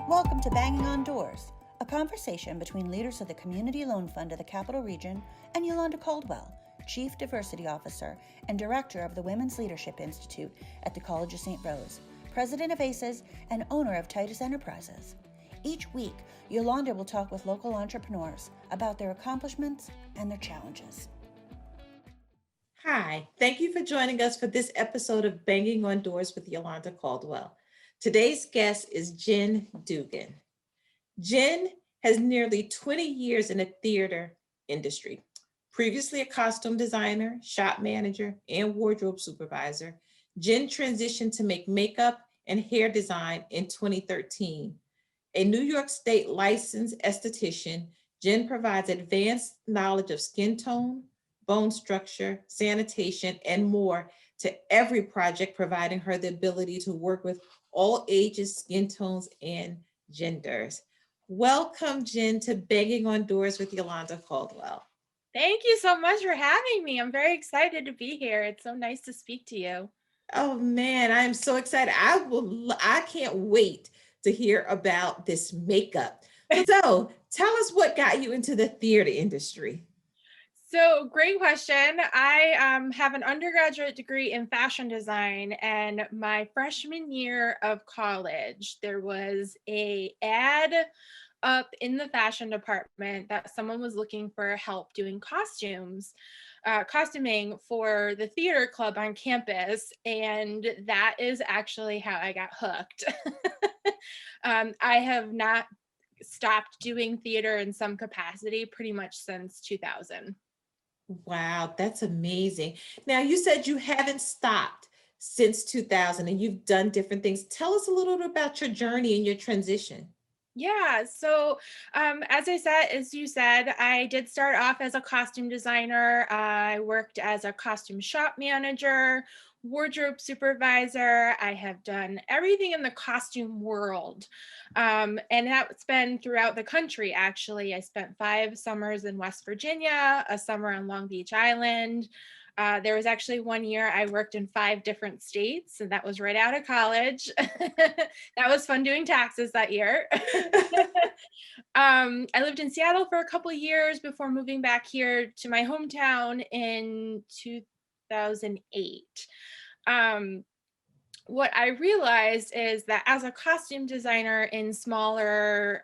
Welcome to Banging on Doors, a conversation between leaders of the Community Loan Fund of the Capital Region and Yolanda Caldwell, Chief Diversity Officer and Director of the Women's Leadership Institute at the College of St. Rose, President of ACES, and owner of Titus Enterprises. Each week, Yolanda will talk with local entrepreneurs about their accomplishments and their challenges. Hi, thank you for joining us for this episode of Banging on Doors with Yolanda Caldwell. Today's guest is Jenn Dugan. Jenn has nearly 20 years in the theater industry. Previously a costume designer, shop manager, and wardrobe supervisor, Jenn transitioned to make makeup and hair design in 2013. A New York State licensed esthetician, Jenn provides advanced knowledge of skin tone, bone structure, sanitation, and more to every project, providing her the ability to work with all ages, skin tones, and genders. Welcome, Jenn, to Banging on Doors with Yolanda Caldwell. Thank you so much for having me. I'm very excited to be here. It's so nice to speak to you. Oh man, I am so excited. I can't wait to hear about this makeup. So tell us what got you into the theater industry. So great question. I have an undergraduate degree in fashion design, and my freshman year of college, there was an ad up in the fashion department that someone was looking for help doing costuming for the theater club on campus. And that is actually how I got hooked. I have not stopped doing theater in some capacity pretty much since 2000. Wow, that's amazing. Now, you said you haven't stopped since 2000 and you've done different things. Tell us a little bit about your journey and your transition. Yeah, so as you said, I did start off as a costume designer. I worked as a costume shop manager, wardrobe supervisor. I have done everything in the costume world. And that's been throughout the country, actually. I spent 5 summers in West Virginia, a summer on Long Beach Island. There was actually one year I worked in 5 different states, and that was right out of college. That was fun doing taxes that year. I lived in Seattle for a couple of years before moving back here to my hometown in 2008. What I realized is that as a costume designer in smaller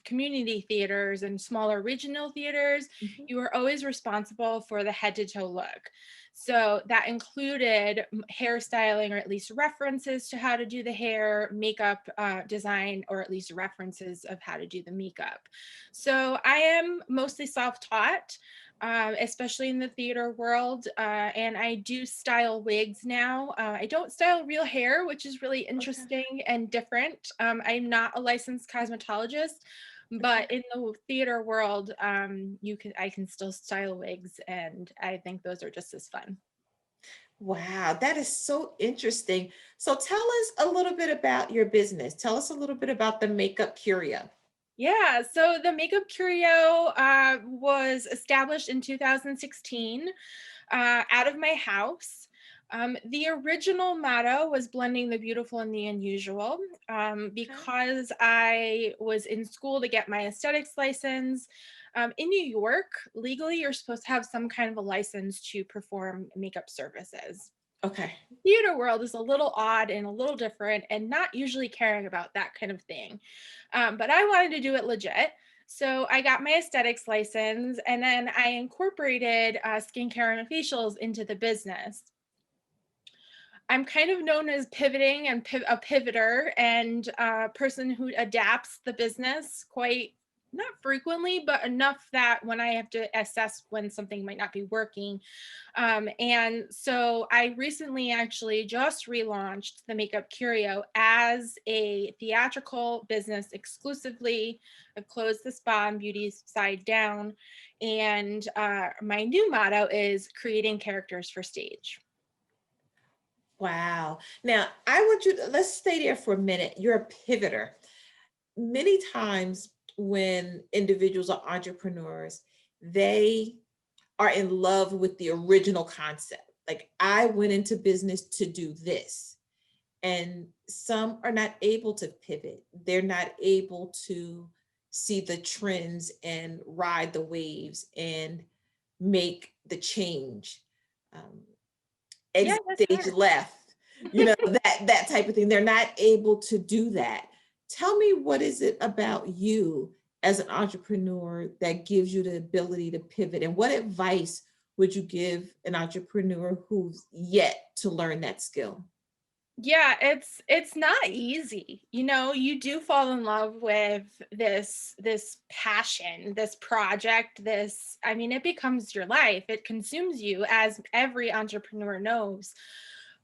community theaters and smaller regional theaters, you were always responsible for the head to toe look. So that included hairstyling, or at least references to how to do the hair, makeup design, or at least references of how to do the makeup. So I am mostly self-taught. Especially in the theater world, and I do style wigs now. I don't style real hair, which is really interesting and different. I'm not a licensed cosmetologist, but in the theater world, I can still style wigs, and I think those are just as fun. Wow, that is so interesting. So tell us a little bit about your business. Tell us a little bit about the Makeup Curio. Yeah, so the Makeup Curio was established in 2016 out of my house. The original motto was blending the beautiful and the unusual. Because I was in school to get my aesthetics license. In New York, legally, you're supposed to have some kind of a license to perform makeup services. Okay. Theater world is a little odd and a little different and not usually caring about that kind of thing. But I wanted to do it legit. So I got my aesthetics license, and then I incorporated skincare and facials into the business. I'm kind of known as pivoting and a pivoter, and a person who adapts the business quite not frequently, but enough that when I have to assess when something might not be working. And so I recently actually just relaunched the Makeup Curio as a theatrical business exclusively. I closed the spa and beauty side down. And my new motto is creating characters for stage. Wow. Now, let's stay there for a minute. You're a pivoter. Many times when individuals are entrepreneurs, they are in love with the original concept. Like, I went into business to do this. and some are not able to pivot. They're not able to see the trends and ride the waves and make the change. Um, Yeah, Exit that's stage fair. left, that type of thing. They're not able to do that. Tell me, what is it about you as an entrepreneur that gives you the ability to pivot, and what advice would you give an entrepreneur who's yet to learn that skill? Yeah, it's not easy. You know, you do fall in love with this passion, this project, this, I mean, it becomes your life. It consumes you, as every entrepreneur knows.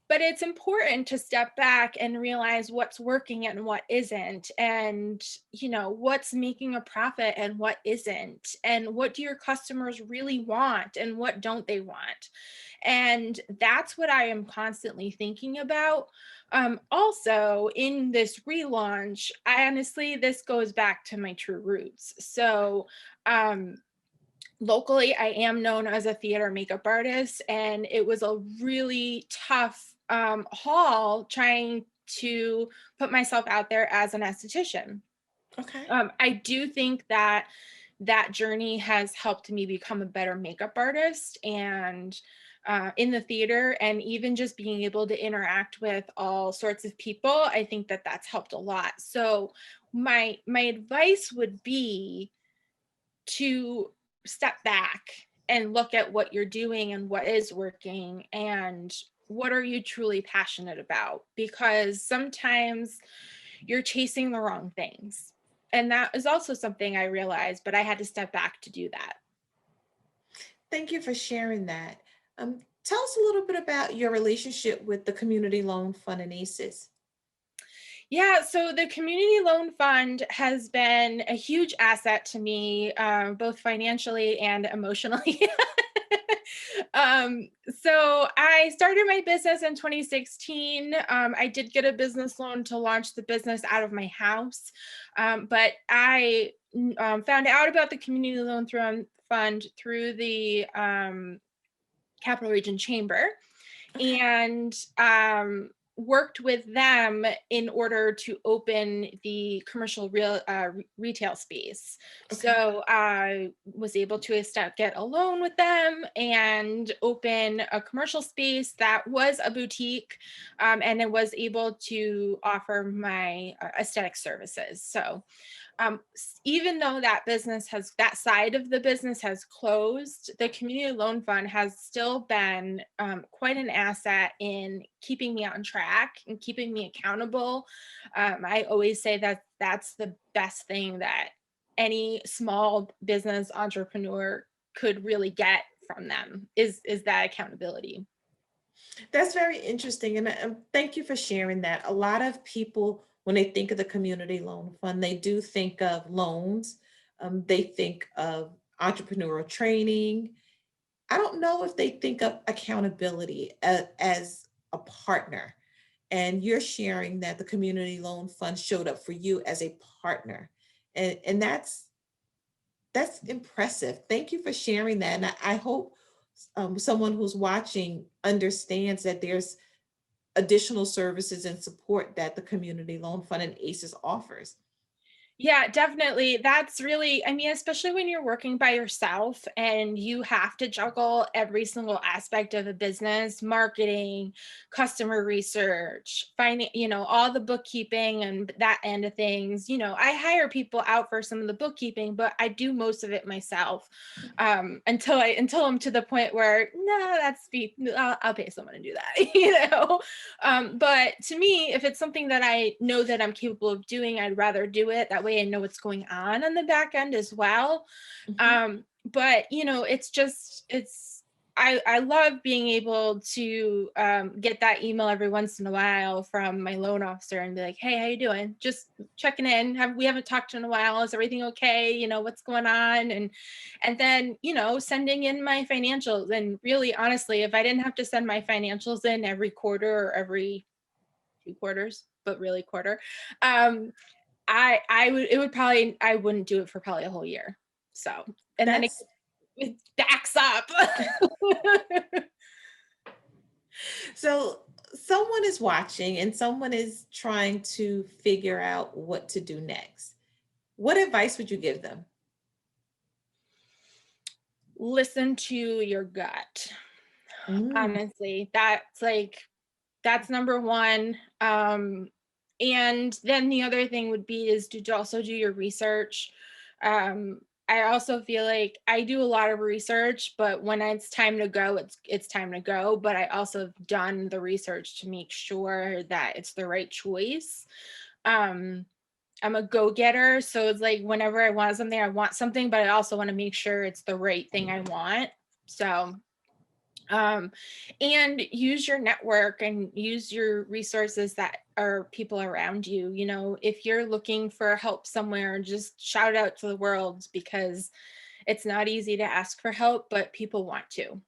But it's important to step back and realize what's working and what isn't, and what's making a profit and what isn't, and what do your customers really want and what don't they want. And that's what I am constantly thinking about. Also, in this relaunch, I honestly, this goes back to my true roots. So, um, locally, I am known as a theater makeup artist, and it was a really tough haul trying to put myself out there as an esthetician. Okay. I do think that that journey has helped me become a better makeup artist, and in the theater, and even just being able to interact with all sorts of people, I think that that's helped a lot. So my advice would be to step back and look at what you're doing and what is working, and what are you truly passionate about, because sometimes you're chasing the wrong things. And that is also something I realized, but I had to step back to do that. Thank you for sharing that. Tell us a little bit about your relationship with the Community Loan Fund and ACEs. Yeah, so the Community Loan Fund has been a huge asset to me, both financially and emotionally. So I started my business in 2016. I did get a business loan to launch the business out of my house, but I found out about the Community Loan Fund through the Capital Region Chamber, Okay. and worked with them in order to open the commercial retail space. Okay. So I was able to get a loan with them and open a commercial space that was a boutique, and it was able to offer my aesthetic services. So even though that side of the business has closed, the Community Loan Fund has still been quite an asset in keeping me on track and keeping me accountable. I always say that that's the best thing that any small business entrepreneur could really get from them, is that accountability. That's very interesting. And thank you for sharing that. A lot of people, when they think of the Community Loan Fund, they do think of loans, they think of entrepreneurial training. I don't know if they think of accountability as a partner. And you're sharing that the Community Loan Fund showed up for you as a partner. And that's impressive. Thank you for sharing that. And I hope someone who's watching understands that there's additional services and support that the Community Loan Fund and ACEs offers. Yeah, definitely. That's really, I mean, especially when you're working by yourself and you have to juggle every single aspect of a business, marketing, customer research, finding, all the bookkeeping and that end of things. I hire people out for some of the bookkeeping, but I do most of it myself, until I'm to the point where, no, I'll pay someone to do that. But to me, if it's something that I know that I'm capable of doing, I'd rather do it. That way I know what's going on the back end as well. Mhm. But I love being able to get that email every once in a while from my loan officer and be like, hey, how you doing? Just checking in. We haven't talked in a while. Is everything okay? What's going on? And then, sending in my financials. And really, honestly, if I didn't have to send my financials in every quarter or every 2 quarters, but really quarter, I would it would probably I wouldn't do it for probably a whole year. So, and then That's it backs up. so, someone someone is watching and someone is trying to figure out what to do next, what advice would you give them? Listen to your gut. Mm, Honestly, that's number one. And then the other thing would be is to also do your research. I also feel like I do a lot of research, but when it's time to go, it's time to go. But I also have done the research to make sure that it's the right choice. Um, I'm a go-getter, so it's like whenever I want something, but I also want to make sure it's the right thing I want. So um, and use your network and use your resources that are people around you. You know, if you're looking for help somewhere, just shout out to the world, because it's not easy to ask for help, but people want to.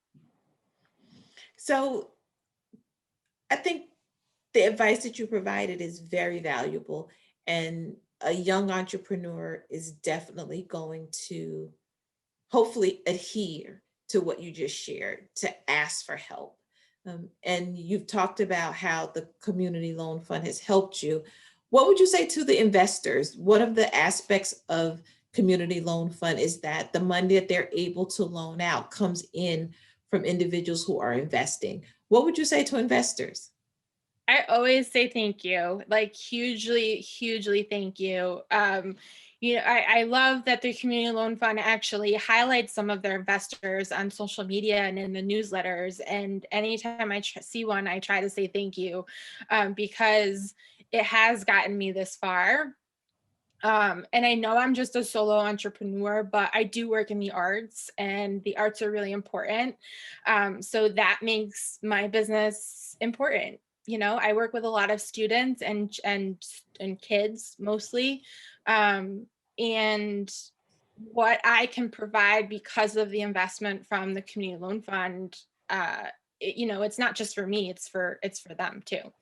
so I think the advice that you provided is very valuable, and a young entrepreneur is definitely going to hopefully adhere to what you just shared, to ask for help. And you've talked about how the community loan fund has helped you. What would you say to the investors? One of the aspects of community loan fund is that the money that they're able to loan out comes in from individuals who are investing. What would you say to investors? I always say thank you, like hugely, hugely thank you. I love that the Community Loan Fund actually highlights some of their investors on social media and in the newsletters. And anytime I see one, I try to say thank you, because it has gotten me this far. And I know I'm just a solo entrepreneur, but I do work in the arts, and the arts are really important. So that makes my business important. You know, I work with a lot of students and kids mostly. Um, and what I can provide because of the investment from the community loan fund, it's not just for me, it's for them too.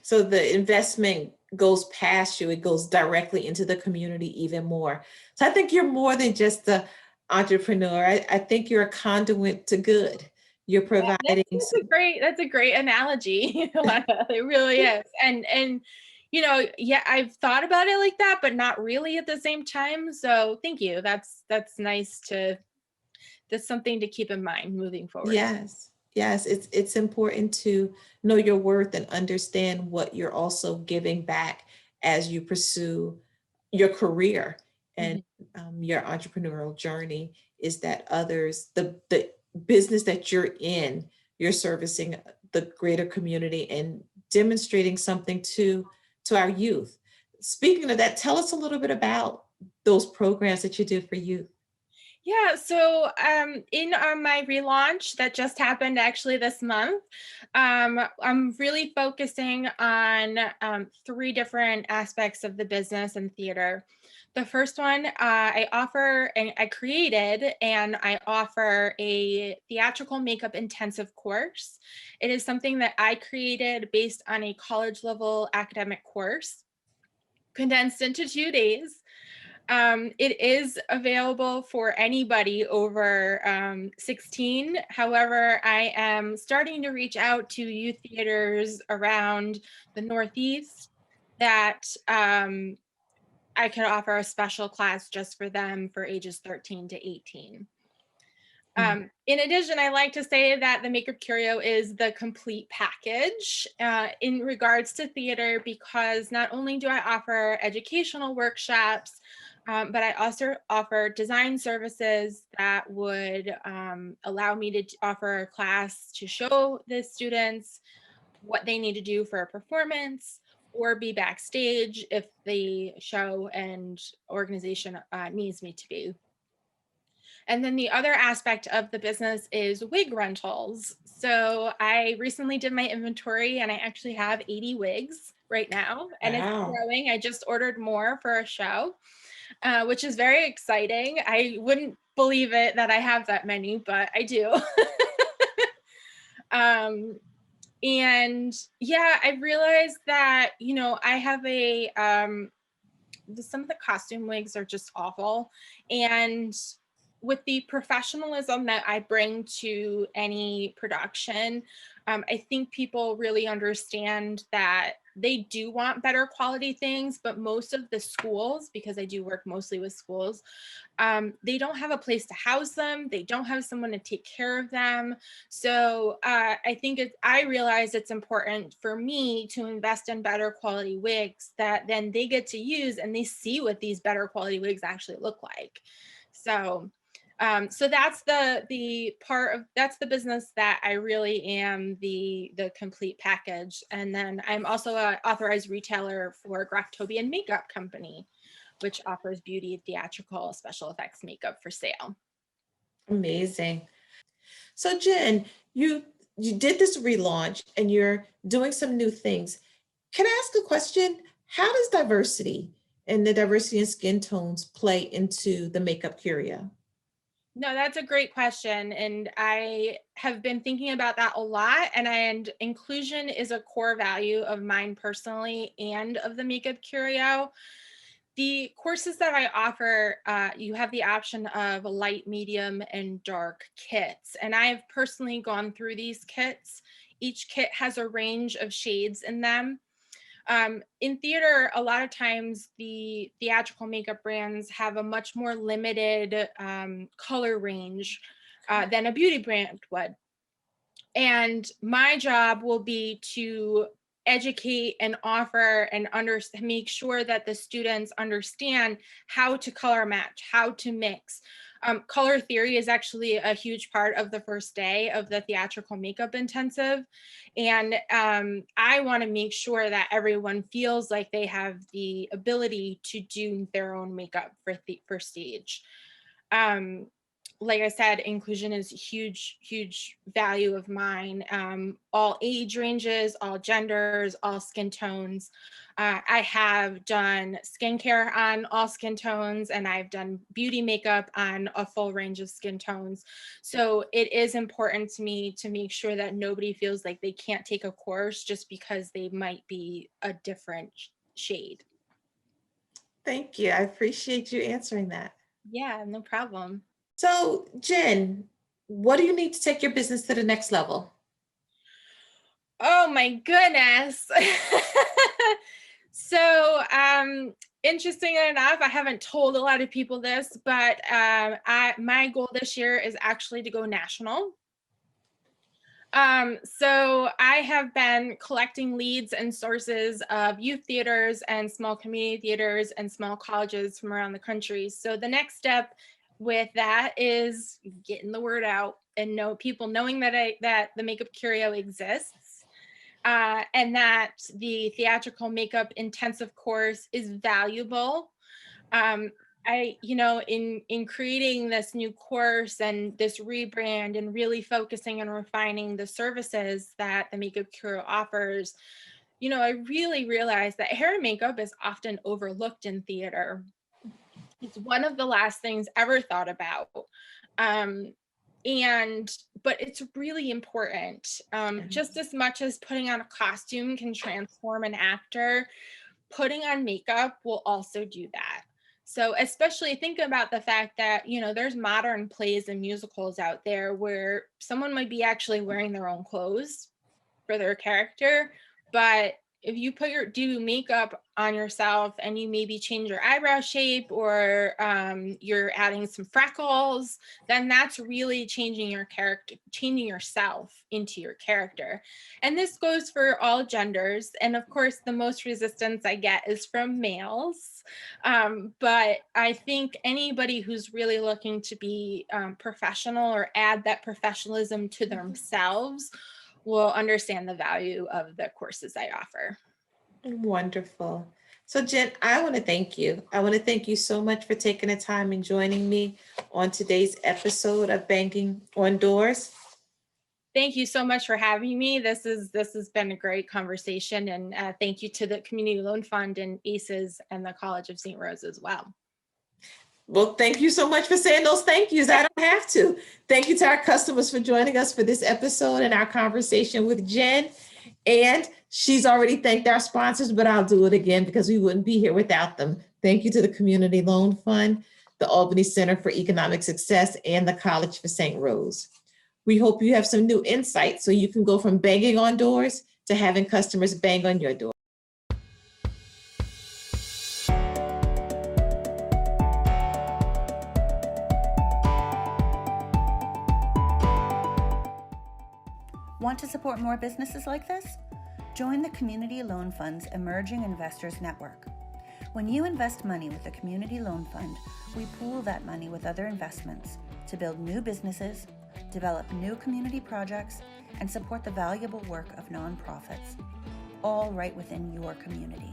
So the investment goes past you, it goes directly into the community even more. So I think you're more than just an entrepreneur. I think you're a conduit to good. You're providing some, That's a great analogy. It really is. And yeah, I've thought about it like that, but not really at the same time. So thank you. That's nice that's something to keep in mind moving forward. yes, yes, it's important to know your worth and understand what you're also giving back as you pursue your career and Mhm. your entrepreneurial journey, is that others, the business that you're in, you're servicing the greater community and demonstrating something to our youth. Speaking of that, tell us a little bit about those programs that you do for youth. Yeah, so in my relaunch that just happened actually this month, I'm really focusing on three different aspects of the business and theater. The first one, I created and I offer a theatrical makeup intensive course. It is something that I created based on a college level academic course, condensed into 2 days. It is available for anybody over 16. However, I am starting to reach out to youth theaters around the Northeast that I could offer a special class just for them for ages 13 to 18. Mm. In addition, I like to say that the Makeup Curio is the complete package in regards to theater, because not only do I offer educational workshops, but I also offer design services that would allow me to offer a class to show the students what they need to do for a performance, or be backstage if the show and organization needs me to be. And then the other aspect of the business is wig rentals. So I recently did my inventory and I actually have 80 wigs right now, and it's Wow. growing. I just ordered more for a show, which is very exciting. I wouldn't believe it that I have that many, but I do. um, and yeah, I realized that, I have some of the costume wigs are just awful. And with the professionalism that I bring to any production, I think people really understand that they do want better quality things, but most of the schools, because I do work mostly with schools, they don't have a place to house them. They don't have someone to take care of them. So I think I realize it's important for me to invest in better quality wigs that then they get to use and they see what these better quality wigs actually look like. So so that's that's the business that I really am the complete package. And then I'm also an authorized retailer for Graftobian Makeup Company, which offers beauty, theatrical, special effects makeup for sale. Amazing. So Jen, you did this relaunch and you're doing some new things. Can I ask a question? How does diversity and the diversity in skin tones play into the Makeup Curio? No, that's a great question. And I have been thinking about that a lot. And inclusion is a core value of mine personally and of the Makeup Curio. The courses that I offer, you have the option of a light, medium, and dark kits. And I have personally gone through these kits. Each kit has a range of shades in them. In theater, a lot of times the theatrical makeup brands have a much more limited color range than a beauty brand would. And my job will be to educate and offer and make sure that the students understand how to color match, how to mix. Color theory is actually a huge part of the first day of the theatrical makeup intensive. And I want to make sure that everyone feels like they have the ability to do their own makeup for stage. Like I said, inclusion is a huge value of mine. All age ranges, all genders, all skin tones. I have done skincare on all skin tones, and I've done beauty makeup on a full range of skin tones. So it is important to me to make sure that nobody feels like they can't take a course just because they might be a different shade. Thank you. I appreciate you answering that. Yeah, no problem. So, Jen, what do you need to take your business to the next level? Oh my goodness. So, interesting enough, I haven't told a lot of people this, but my goal this year is actually to go national. So I have been collecting leads and sources of youth theaters and small community theaters and small colleges from around the country. So the next step with that is getting the word out and people knowing that the Makeup Curio exists, and that the theatrical makeup intensive course is valuable. In creating this new course and this rebrand and really focusing and refining the services that the Makeup Curio offers, I really realized that hair and makeup is often overlooked in theater. It's one of the last things ever thought about. But it's really important. Just as much as putting on a costume can transform an actor, putting on makeup will also do that. So especially think about the fact that, there's modern plays and musicals out there where someone might be actually wearing their own clothes for their character, but if you do makeup on yourself and you maybe change your eyebrow shape or you're adding some freckles, then that's really changing your character, changing yourself into your character. And this goes for all genders. And of course, the most resistance I get is from males. But I think anybody who's really looking to be professional or add that professionalism to themselves will understand the value of the courses I offer. Wonderful. So Jen, I want to thank you. I want to thank you so much for taking the time and joining me on today's episode of Banging on Doors. Thank you so much for having me. This has been a great conversation, and thank you to the Community Loan Fund and ACES and the College of St. Rose as well. Well, thank you so much for saying those thank yous. I don't have to. Thank you to our customers for joining us for this episode and our conversation with Jen. And she's already thanked our sponsors, but I'll do it again because we wouldn't be here without them. Thank you to the Community Loan Fund, the Albany Center for Economic Success, and the College for St. Rose. We hope you have some new insights so you can go from banging on doors to having customers bang on your door. Want to support more businesses like this? Join the Community Loan Fund's Emerging Investors Network. When you invest money with the Community Loan Fund, we pool that money with other investments to build new businesses, develop new community projects, and support the valuable work of nonprofits, all right within your community.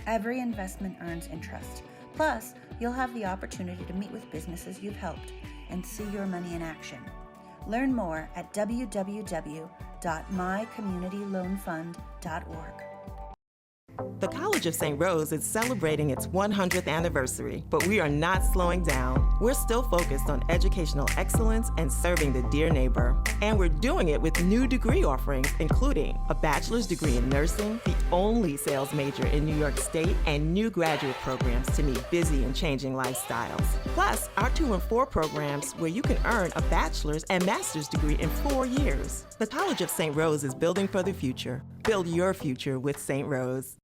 Every investment earns interest. Plus, you'll have the opportunity to meet with businesses you've helped and see your money in action. Learn more at www.mycommunityloanfund.org. The College of St. Rose is celebrating its 100th anniversary, but we are not slowing down. We're still focused on educational excellence and serving the dear neighbor. And we're doing it with new degree offerings, including a bachelor's degree in nursing, the only sales major in New York State, and new graduate programs to meet busy and changing lifestyles. Plus, our 2 and 4 programs where you can earn a bachelor's and master's degree in 4 years. The College of St. Rose is building for the future. Build your future with St. Rose.